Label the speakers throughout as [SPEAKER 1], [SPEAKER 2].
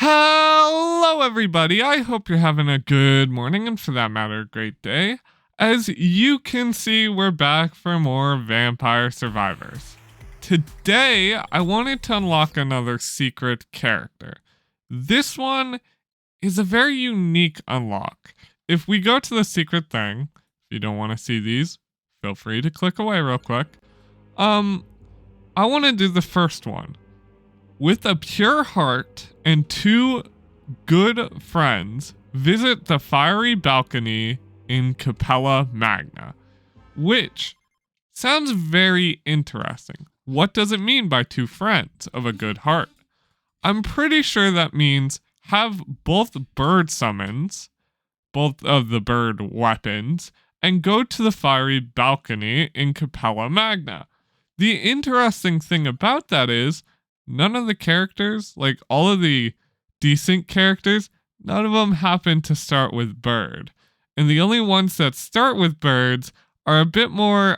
[SPEAKER 1] Hello, everybody. I hope you're having a good morning and, for that matter, a great day. As you can see, we're back for more Vampire Survivors. Today, I wanted to unlock another secret character. This one is a very unique unlock. If we go to the secret thing, if you don't want to see these, feel free to click away real quick. I want to do the first one. With a pure heart and two good friends, visit the fiery balcony in Capella Magna, which sounds very interesting. What does it mean by two friends of a good heart? I'm pretty sure that means have both bird summons, both of the bird weapons, and go to the fiery balcony in Capella Magna. The interesting thing about that is none of the characters, like all of the decent characters, none of them happen to start with bird. And the only ones that start with birds are a bit more,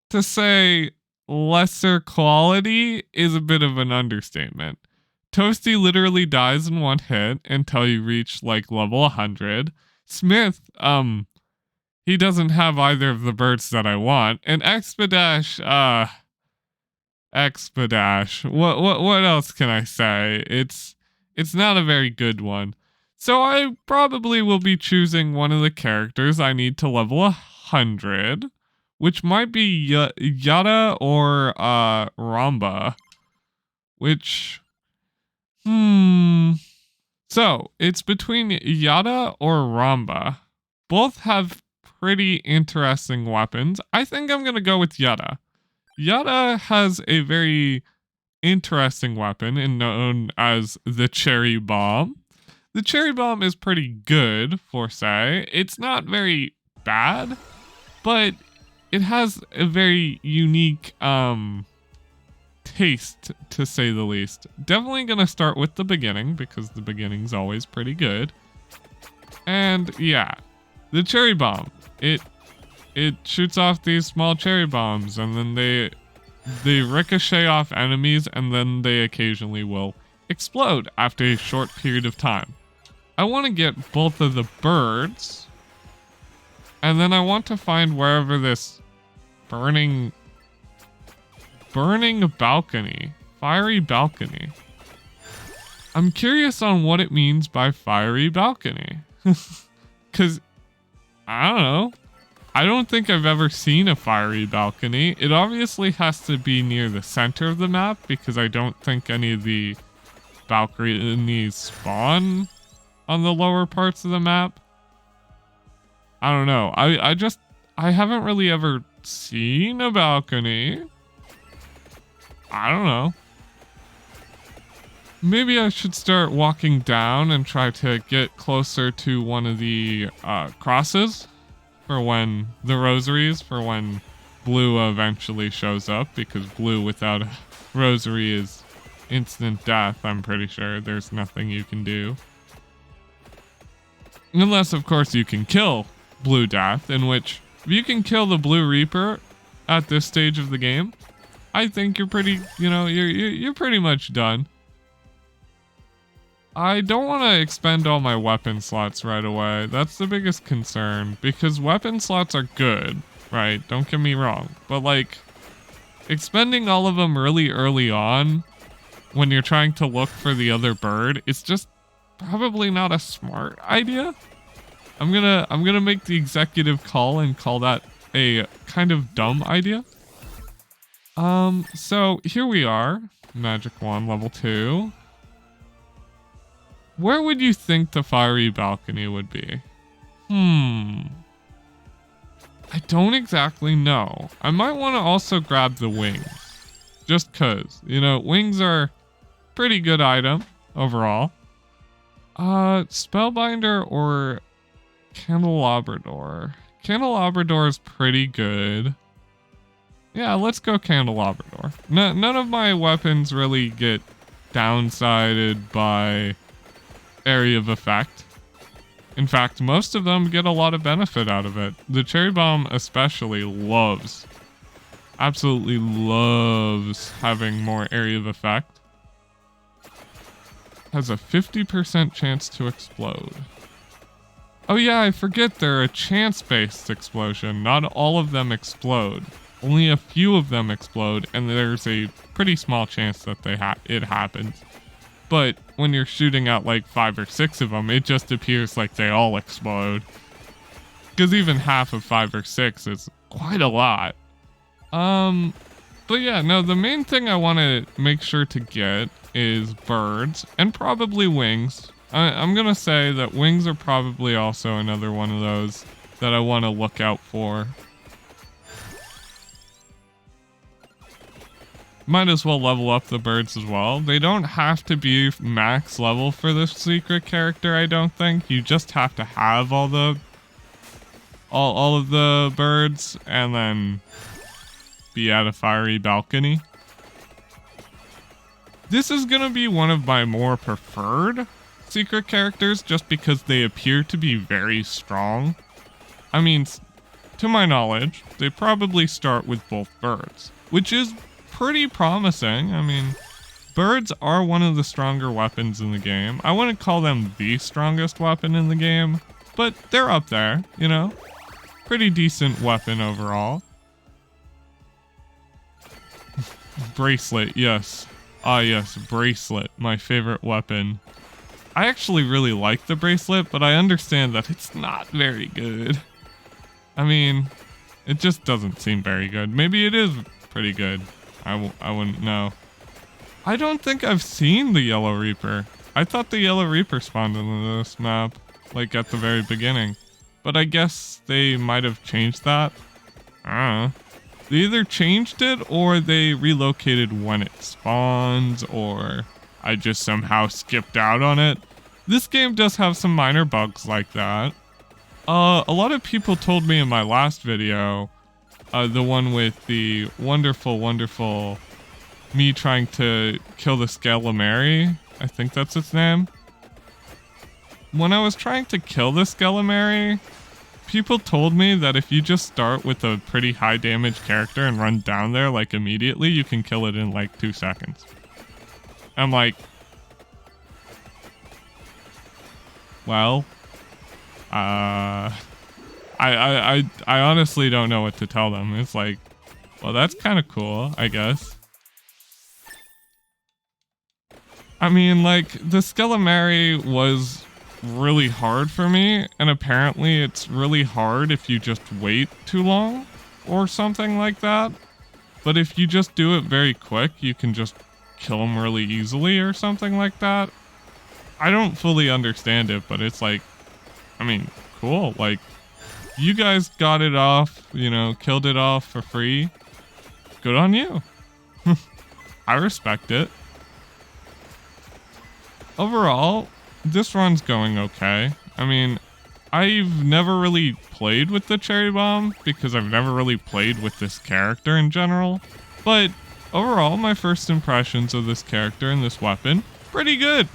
[SPEAKER 1] to say lesser quality is a bit of an understatement. Toasty literally dies in one hit until you reach like level 100. Smith, he doesn't have either of the birds that I want. And Expadash, what else can I say? It's not a very good one. So I probably will be choosing one of the characters I need to level 100, which might be Yada or Ramba, which so it's between Yada or Ramba. Both have pretty interesting weapons. I think I'm going to go with Yada. Yada has a very interesting weapon and known as the Cherry Bomb. The Cherry Bomb is pretty good, for say. It's not very bad, but it has a very unique taste, to say the least. Definitely gonna start with the beginning, because the beginning's always pretty good. And yeah, the Cherry Bomb. It shoots off these small cherry bombs, and then they ricochet off enemies, and then they occasionally will explode after a short period of time. I want to get both of the birds, and then I want to find wherever this burning balcony, fiery balcony. I'm curious on what it means by fiery balcony. Because, I don't know. I don't think I've ever seen a fiery balcony. It obviously has to be near the center of the map, because I don't think any of the balconies spawn on the lower parts of the map. I don't know. I haven't really ever seen a balcony. I don't know. Maybe I should start walking down and try to get closer to one of the crosses for when the rosaries, for when blue eventually shows up, because blue without a rosary is instant death. I'm pretty sure there's nothing you can do. Unless, of course, you can kill Blue Death, in which if you can kill the Blue Reaper at this stage of the game, I think you're pretty, you're pretty much done. I don't want to expend all my weapon slots right away. That's the biggest concern, because weapon slots are good, right? Don't get me wrong. But like, expending all of them really early on when you're trying to look for the other bird, it's just probably not a smart idea. I'm gonna make the executive call and call that a kind of dumb idea. So here we are, Magic Wand level 2. Where would you think the fiery balcony would be? I don't exactly know. I might want to also grab the wings. Just cause, wings are pretty good item overall. Spellbinder or Candelabrador? Candelabrador is pretty good. Yeah, let's go Candelabrador. None of my weapons really get downsided by area of effect. In fact, most of them get a lot of benefit out of it. The Cherry Bomb especially absolutely loves having more area of effect. has a 50% chance to explode. Oh yeah, I forget they're a chance-based explosion. Not all of them explode. Only a few of them explode, and there's a pretty small chance that it happens. But when you're shooting out like 5 or 6 of them, it just appears like they all explode. Because even half of 5 or 6 is quite a lot. But yeah, no, the main thing I want to make sure to get is birds and probably wings. I'm gonna say that wings are probably also another one of those that I want to look out for. Might as well level up the birds as well. They don't have to be max level for this secret character, I don't think. You just have to have all of the birds and then be at a fiery balcony. This is gonna be one of my more preferred secret characters just because they appear to be very strong. I mean, to my knowledge, they probably start with both birds, which is pretty promising. I mean, birds are one of the stronger weapons in the game. I wouldn't call them the strongest weapon in the game, but they're up there, you know? Pretty decent weapon overall. Bracelet, yes. Ah yes, bracelet, my favorite weapon. I actually really like the bracelet, but I understand that it's not very good. I mean, it just doesn't seem very good. Maybe it is pretty good. I wouldn't know. I don't think I've seen the Yellow Reaper. I thought the Yellow Reaper spawned in this map, like at the very beginning. But I guess they might have changed that. I don't know. They either changed it or they relocated when it spawns, or I just somehow skipped out on it. This game does have some minor bugs like that. A lot of people told me in my last video, the one with the wonderful me trying to kill the Scalamary, I think that's its name. When I was trying to kill the Scalamary, people told me that if you just start with a pretty high damage character and run down there like immediately, you can kill it in like 2 seconds. I'm like, well, I honestly don't know what to tell them. It's like, well, that's kind of cool, I guess. I mean, like, the Scalamary was really hard for me, and apparently it's really hard if you just wait too long or something like that. But if you just do it very quick, you can just kill them really easily or something like that. I don't fully understand it, but it's like, I mean, cool. Like, you guys got it off, you know, killed it off for free. Good on you. I respect it. Overall, this run's going okay. I mean, I've never really played with the cherry bomb because I've never really played with this character in general. But overall, my first impressions of this character and this weapon, pretty good.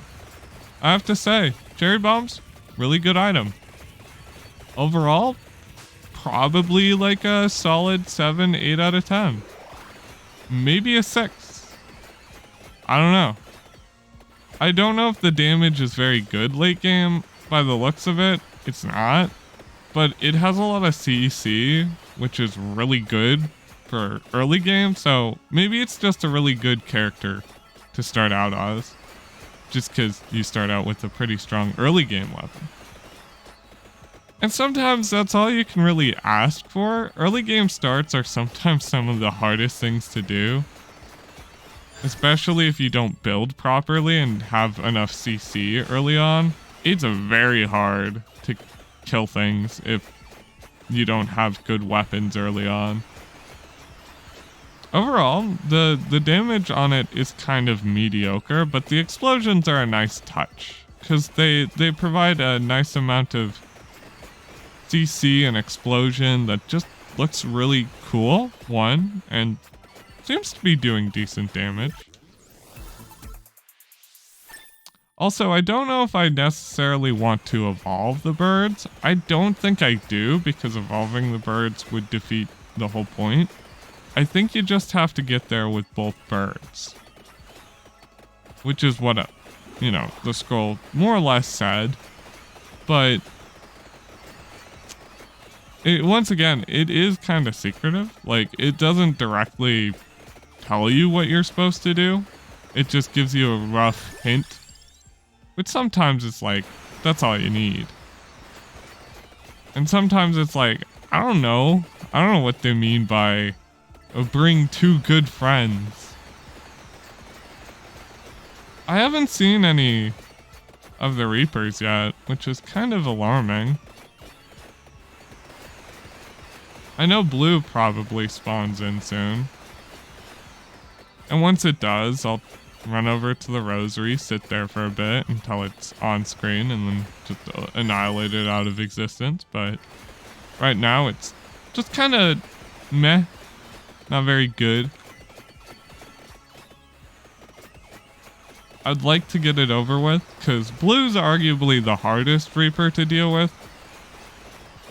[SPEAKER 1] I have to say, cherry bombs, really good item. Overall, probably like a solid 7, 8 out of 10. Maybe a 6. I don't know. I don't know if the damage is very good late game. By the looks of it, it's not. But it has a lot of CEC, which is really good for early game. So maybe it's just a really good character to start out as. Just because you start out with a pretty strong early game weapon. And sometimes that's all you can really ask for. Early game starts are sometimes some of the hardest things to do. Especially if you don't build properly and have enough CC early on. It's very hard to kill things if you don't have good weapons early on. Overall, the damage on it is kind of mediocre, but the explosions are a nice touch. Because they provide a nice amount of CC and explosion that just looks really cool, and seems to be doing decent damage. Also, I don't know if I necessarily want to evolve the birds. I don't think I do, because evolving the birds would defeat the whole point. I think you just have to get there with both birds. Which is what you know, the scroll more or less said. But once again, it is kind of secretive. Like, it doesn't directly tell you what you're supposed to do. It just gives you a rough hint, which sometimes it's like, that's all you need. And sometimes it's like, I don't know what they mean by bring two good friends. I haven't seen any of the Reapers yet, which is kind of alarming. I know blue probably spawns in soon. And once it does, I'll run over to the rosary, sit there for a bit until it's on screen, and then just annihilate it out of existence. But right now it's just kind of meh, not very good. I'd like to get it over with, because blue's arguably the hardest Reaper to deal with.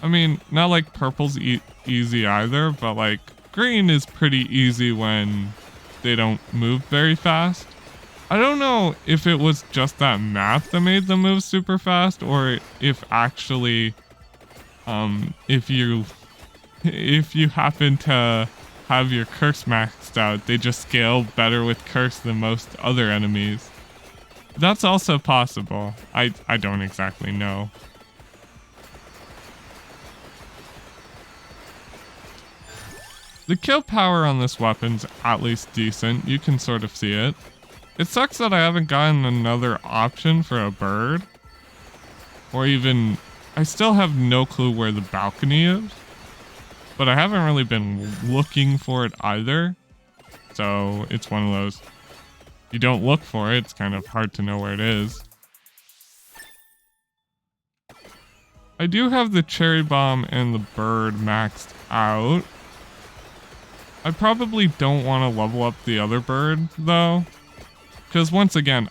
[SPEAKER 1] I mean, not like purple's easy either, but like green is pretty easy when they don't move very fast. I don't know if it was just that map that made them move super fast, or if actually, if you happen to have your curse maxed out, they just scale better with curse than most other enemies. That's also possible. I don't exactly know. The kill power on this weapon's at least decent. You can sort of see it. It sucks that I haven't gotten another option for a bird. Or even, I still have no clue where the balcony is. But I haven't really been looking for it either. So it's one of those, you don't look for it, it's kind of hard to know where it is. I do have the cherry bomb and the bird maxed out. I probably don't want to level up the other bird though, because once again,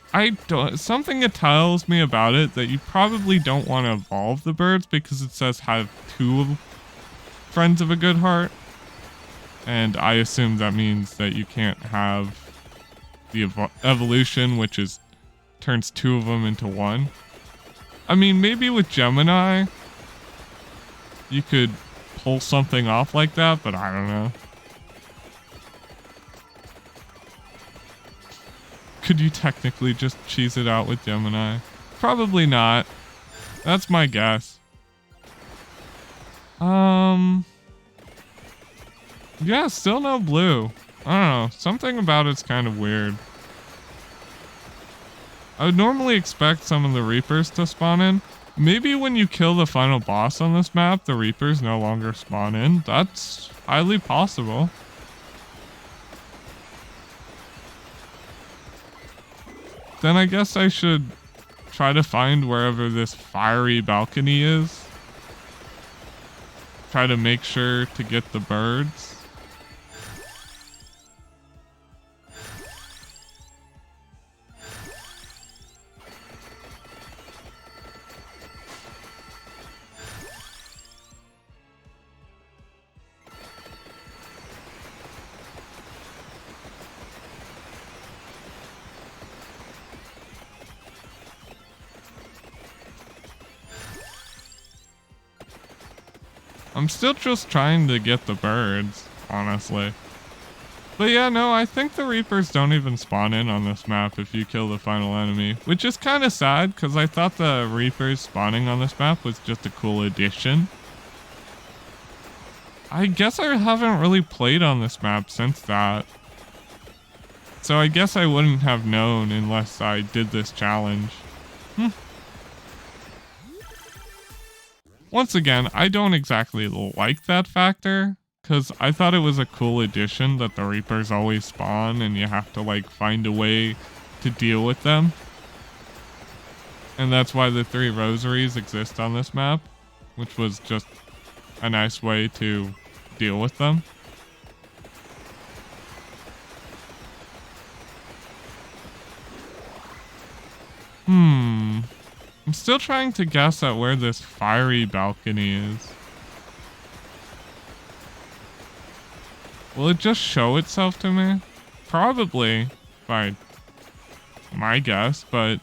[SPEAKER 1] something tells me about it that you probably don't want to evolve the birds, because it says have two friends of a good heart, and I assume that means that you can't have the evolution, which is turns two of them into one. I mean, maybe with Gemini you could pull something off like that, but I don't know. Could you technically just cheese it out with Gemini? Probably not. That's my guess. Yeah, still no blue. I don't know. Something about it's kind of weird. I would normally expect some of the Reapers to spawn in. Maybe when you kill the final boss on this map, the Reapers no longer spawn in. That's highly possible. Then I guess I should try to find wherever this fiery balcony is. Try to make sure to get the birds. I'm still just trying to get the birds, honestly. But yeah, no, I think the Reapers don't even spawn in on this map if you kill the final enemy, which is kind of sad because I thought the Reapers spawning on this map was just a cool addition. I guess I haven't really played on this map since that. So I guess I wouldn't have known unless I did this challenge. Once again, I don't exactly like that factor, because I thought it was a cool addition that the Reapers always spawn and you have to like find a way to deal with them. And that's why the 3 rosaries exist on this map, which was just a nice way to deal with them. I'm still trying to guess at where this fiery balcony is. Will it just show itself to me? Probably, by my guess, but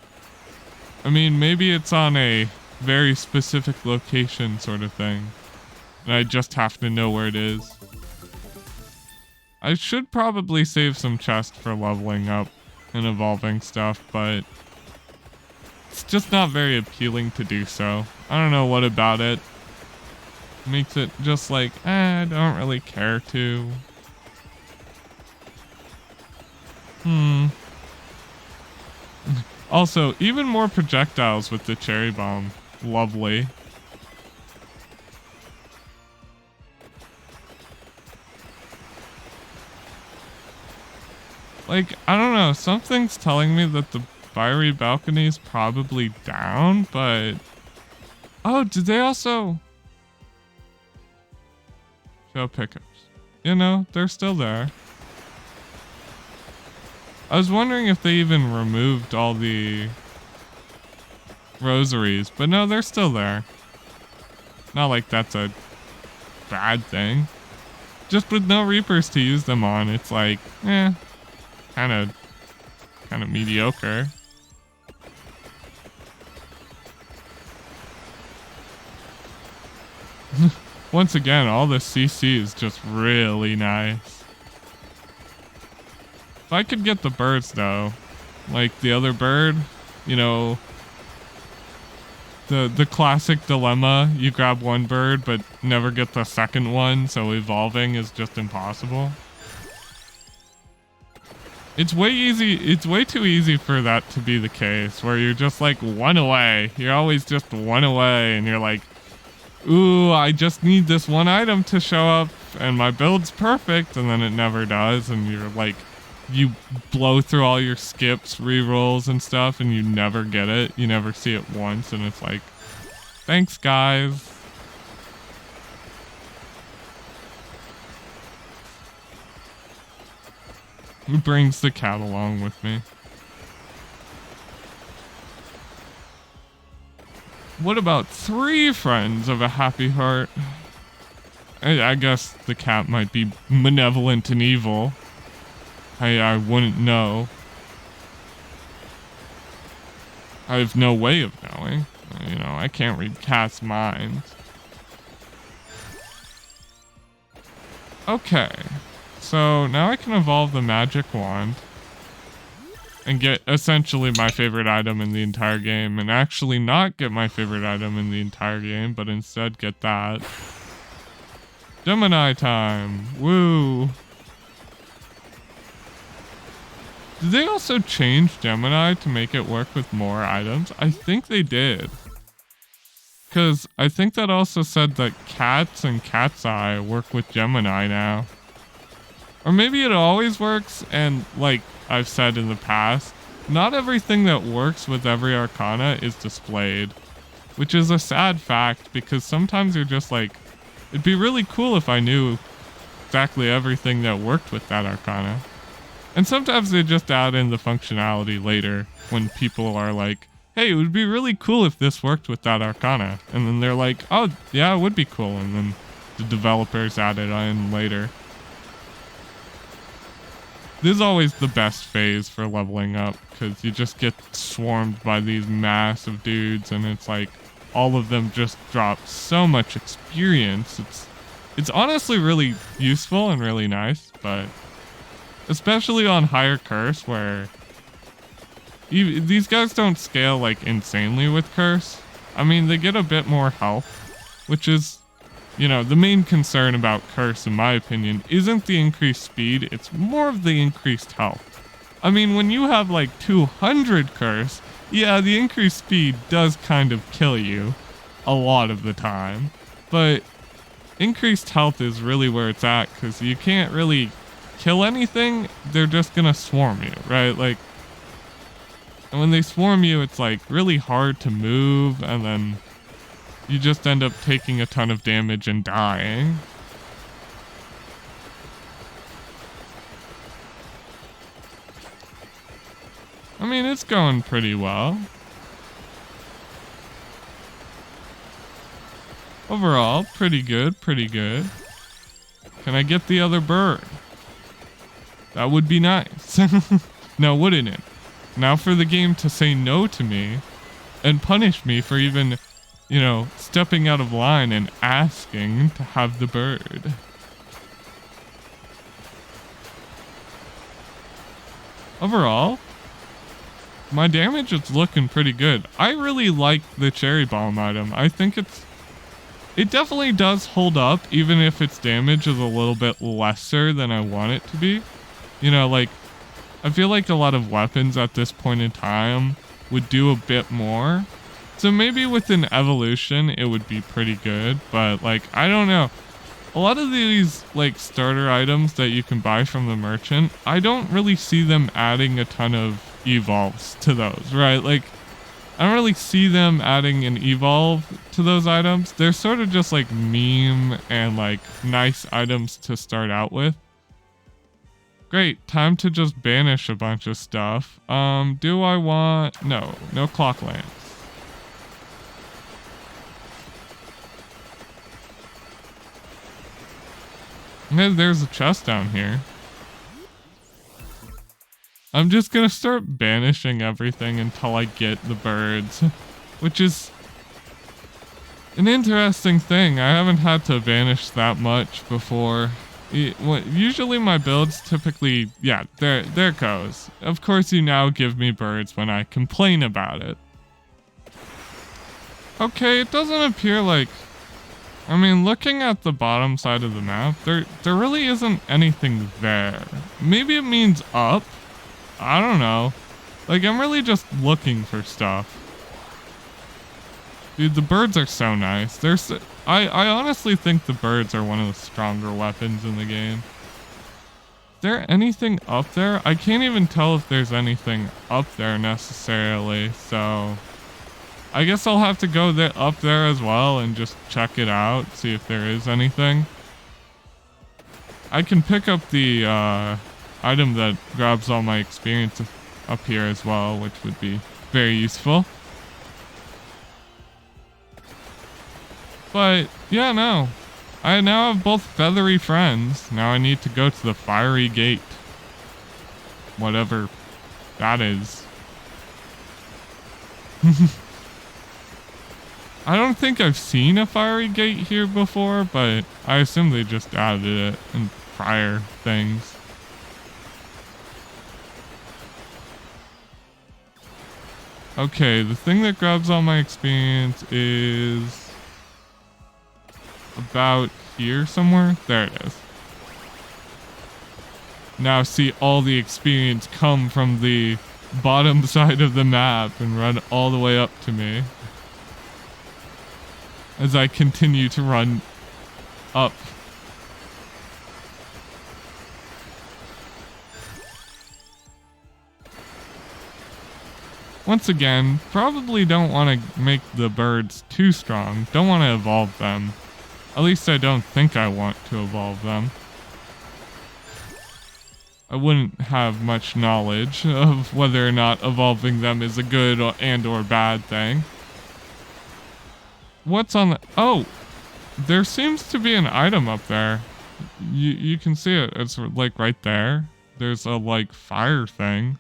[SPEAKER 1] I mean, maybe it's on a very specific location sort of thing. And I just have to know where it is. I should probably save some chests for leveling up and evolving stuff, but it's just not very appealing to do so. I don't know what about it makes it just like, I don't really care to. Also, even more projectiles with the cherry bomb. Lovely. Like, I don't know, something's telling me that the fiery balcony is probably down, but... Oh, did they also... Show pickups. You know, they're still there. I was wondering if they even removed all the rosaries, but no, they're still there. Not like that's a bad thing. Just with no reapers to use them on, it's like, kind of mediocre. Once again, all the CC is just really nice. If I could get the birds though, like the other bird, you know, the classic dilemma, you grab one bird but never get the second one, so evolving is just impossible. It's way too easy for that to be the case, where you're just like one away. You're always just one away and you're like, ooh, I just need this one item to show up and my build's perfect, and then it never does, and you're like, you blow through all your skips, rerolls and stuff, and you never get it. You never see it once, and it's like, thanks guys. Who brings the cat along with me? What about 3 friends of a happy heart? I guess the cat might be malevolent and evil. I wouldn't know. I have no way of knowing. You know, I can't read cats' minds. Okay. So now I can evolve the magic wand and get essentially my favorite item in the entire game, and actually not get my favorite item in the entire game, but instead get that. Gemini time. Woo. Did they also change Gemini to make it work with more items? I think they did. Because I think that also said that cats and cat's eye work with Gemini now. Or maybe it always works, and like I've said in the past, not everything that works with every arcana is displayed. Which is a sad fact, because sometimes you're just like, it'd be really cool if I knew exactly everything that worked with that arcana. And sometimes they just add in the functionality later when people are like, hey, it would be really cool if this worked with that arcana. And then they're like, oh, yeah, it would be cool. And then the developers add it in later. This is always the best phase for leveling up, because you just get swarmed by these massive dudes, and it's like all of them just drop so much experience. It's honestly really useful and really nice, but especially on higher curse, where these guys don't scale like insanely with curse. I mean, they get a bit more health, which is, you know, the main concern about curse, in my opinion, isn't the increased speed, it's more of the increased health. I mean, when you have like 200 curse, yeah, the increased speed does kind of kill you a lot of the time, but increased health is really where it's at, because you can't really kill anything, they're just gonna swarm you, right? Like, and when they swarm you, it's like really hard to move, and then you just end up taking a ton of damage and dying. I mean, it's going pretty well. Overall, pretty good, pretty good. Can I get the other bird? That would be nice. No, wouldn't it? Now for the game to say no to me and punish me for even, you know, stepping out of line and asking to have the bird. Overall, my damage is looking pretty good. I really like the cherry bomb item. I think it definitely does hold up, even if its damage is a little bit lesser than I want it to be. You know, like, I feel like a lot of weapons at this point in time would do a bit more. So maybe with an evolution, it would be pretty good. But, like, I don't know. A lot of these, like, starter items that you can buy from the merchant, I don't really see them adding a ton of evolves to those, right? Like, I don't really see them adding an evolve to those items. They're sort of just like meme and like nice items to start out with. Great, time to just banish a bunch of stuff. Do I want... No clock lamps. And there's a chest down here. I'm just gonna start banishing everything until I get the birds, which is an interesting thing. I haven't had to banish that much before. Usually my builds typically, yeah, there it goes. Of course you now give me birds when I complain about it. Okay, it doesn't appear like... I mean, looking at the bottom side of the map, there really isn't anything there. Maybe it means up? I don't know. Like, I'm really just looking for stuff. Dude, the birds are so nice. I honestly think the birds are one of the stronger weapons in the game. Is there anything up there? I can't even tell if there's anything up there necessarily, so... I guess I'll have to go up there as well and just check it out, see if there is anything. I can pick up the item that grabs all my experience up here as well, which would be very useful. But, yeah, no. I now have both feathery friends. Now I need to go to the fiery gate. Whatever that is. I don't think I've seen a fiery gate here before, but I assume they just added it in prior things. Okay, the thing that grabs all my experience is about here somewhere. There it is. Now see all the experience come from the bottom side of the map and run all the way up to me as I continue to run up. Once again, probably don't want to make the birds too strong. Don't want to evolve them. At least I don't think I want to evolve them. I wouldn't have much knowledge of whether or not evolving them is a good or bad thing. What's on the... Oh! There seems to be an item up there. You can see it. It's like right there. There's a like fire thing.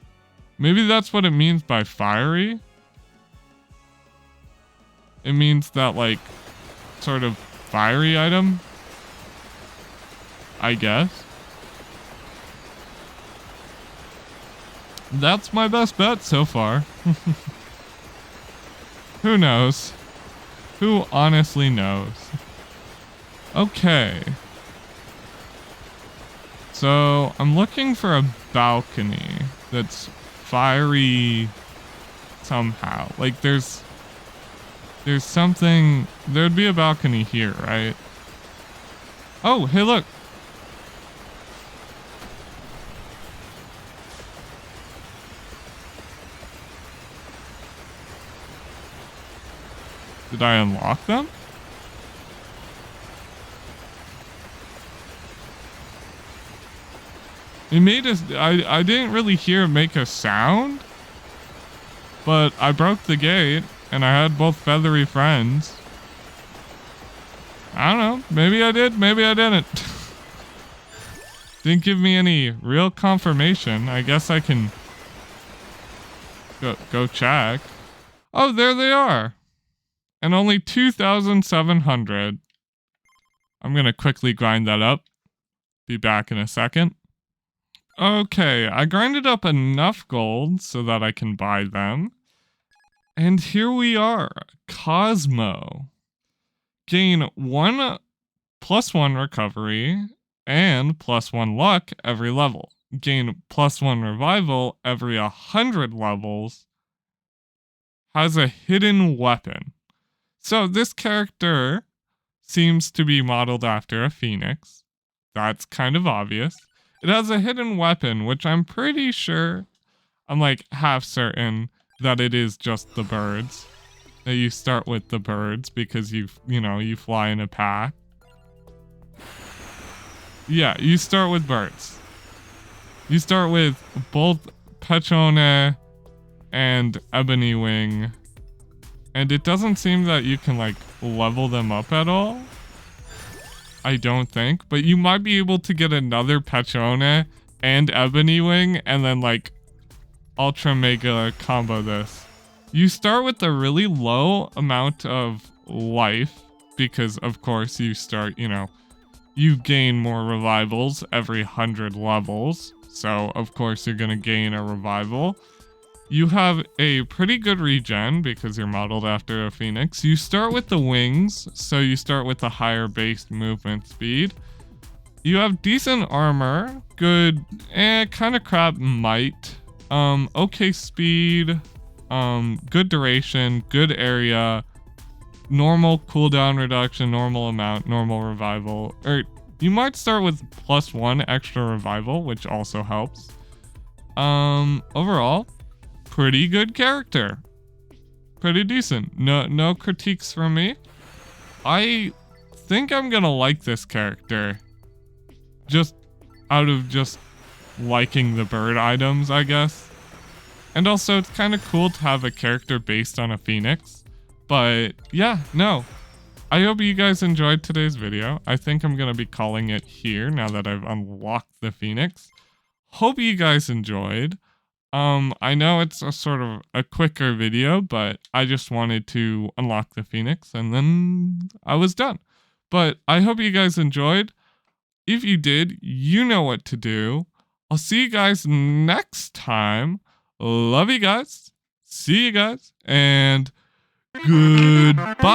[SPEAKER 1] Maybe that's what it means by fiery. It means that like sort of fiery item, I guess. That's my best bet so far. Who knows? Who honestly knows? Okay. So I'm looking for a balcony that's fiery somehow. Like there's something, there'd be a balcony here, right? Oh, hey look. Did I unlock them? It made us, I didn't really hear it make a sound, but I broke the gate and I had both feathery friends. I don't know, maybe I did, maybe I didn't. Didn't give me any real confirmation. I guess I can go check. Oh, there they are. And only 2,700. I'm going to quickly grind that up. Be back in a second. Okay, I grinded up enough gold so that I can buy them. And here we are. Cosmo. Gain 1 +1 recovery and +1 luck every level. Gain +1 revival every 100 levels. Has a hidden weapon. So this character seems to be modeled after a phoenix. That's kind of obvious. It has a hidden weapon, which I'm pretty sure, I'm like half certain that it is just the birds. That you start with the birds because you fly in a pack. Yeah, you start with birds. You start with both Pechone and Ebony Wing. And it doesn't seem that you can like level them up at all. I don't think. But you might be able to get another Pechone and Ebony Wing and then like ultra mega combo this. You start with a really low amount of life because of course you start, you gain more revivals every 100 levels. So of course you're going to gain a revival. You have a pretty good regen because you're modeled after a phoenix. You start with the wings, so you start with the higher base movement speed. You have decent armor, good, kind of crap might, okay speed, good duration, good area, normal cooldown reduction, normal amount, normal revival. Or you might start with +1 extra revival, which also helps. Overall, pretty good character. Pretty decent. No critiques from me. I think I'm gonna like this character. Just out of just liking the bird items, I guess. And also, it's kind of cool to have a character based on a phoenix. But yeah, no. I hope you guys enjoyed today's video. I think I'm gonna be calling it here now that I've unlocked the phoenix. Hope you guys enjoyed. I know it's a sort of a quicker video, but I just wanted to unlock the phoenix and then I was done. But I hope you guys enjoyed. If you did, you know what to do. I'll see you guys next time. Love you guys. See you guys. And goodbye.